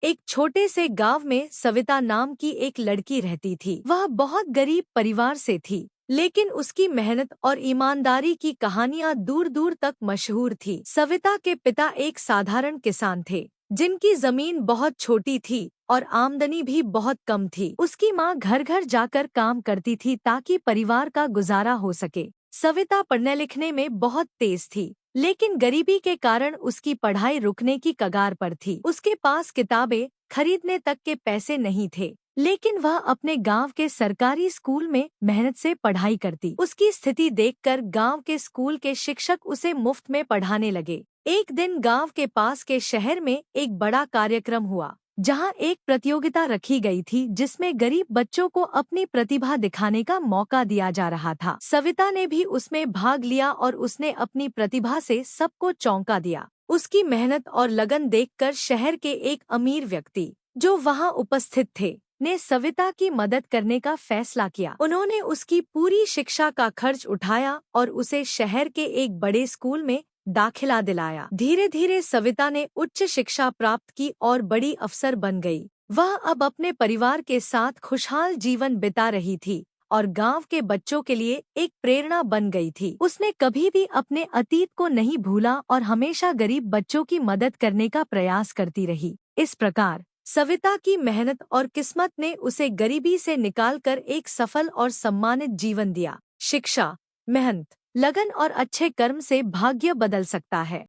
एक छोटे से गांव में सविता नाम की एक लड़की रहती थी। वह बहुत गरीब परिवार से थी, लेकिन उसकी मेहनत और ईमानदारी की कहानियां दूर दूर तक मशहूर थी। सविता के पिता एक साधारण किसान थे, जिनकी जमीन बहुत छोटी थी और आमदनी भी बहुत कम थी। उसकी माँ घर घर जाकर काम करती थी ताकि परिवार का गुजारा हो सके। सविता पढ़ने लिखने में बहुत तेज थी, लेकिन गरीबी के कारण उसकी पढ़ाई रुकने की कगार पर थी। उसके पास किताबें खरीदने तक के पैसे नहीं थे, लेकिन वह अपने गांव के सरकारी स्कूल में मेहनत से पढ़ाई करती। उसकी स्थिति देखकर गांव के स्कूल के शिक्षक उसे मुफ्त में पढ़ाने लगे। एक दिन गांव के पास के शहर में एक बड़ा कार्यक्रम हुआ, जहां एक प्रतियोगिता रखी गई थी जिसमें गरीब बच्चों को अपनी प्रतिभा दिखाने का मौका दिया जा रहा था। सविता ने भी उसमें भाग लिया और उसने अपनी प्रतिभा से सबको चौंका दिया। उसकी मेहनत और लगन देखकर शहर के एक अमीर व्यक्ति, जो वहां उपस्थित थे, ने सविता की मदद करने का फैसला किया। उन्होंने उसकी पूरी शिक्षा का खर्च उठाया और उसे शहर के एक बड़े स्कूल में दाखिला दिलाया। धीरे धीरे सविता ने उच्च शिक्षा प्राप्त की और बड़ी अफसर बन गई। वह अब अपने परिवार के साथ खुशहाल जीवन बिता रही थी और गांव के बच्चों के लिए एक प्रेरणा बन गई थी। उसने कभी भी अपने अतीत को नहीं भूला और हमेशा गरीब बच्चों की मदद करने का प्रयास करती रही। इस प्रकार सविता की मेहनत और किस्मत ने उसे गरीबी से निकालकर एक सफल और सम्मानित जीवन दिया। शिक्षा, मेहनत, लगन और अच्छे कर्म से भाग्य बदल सकता है।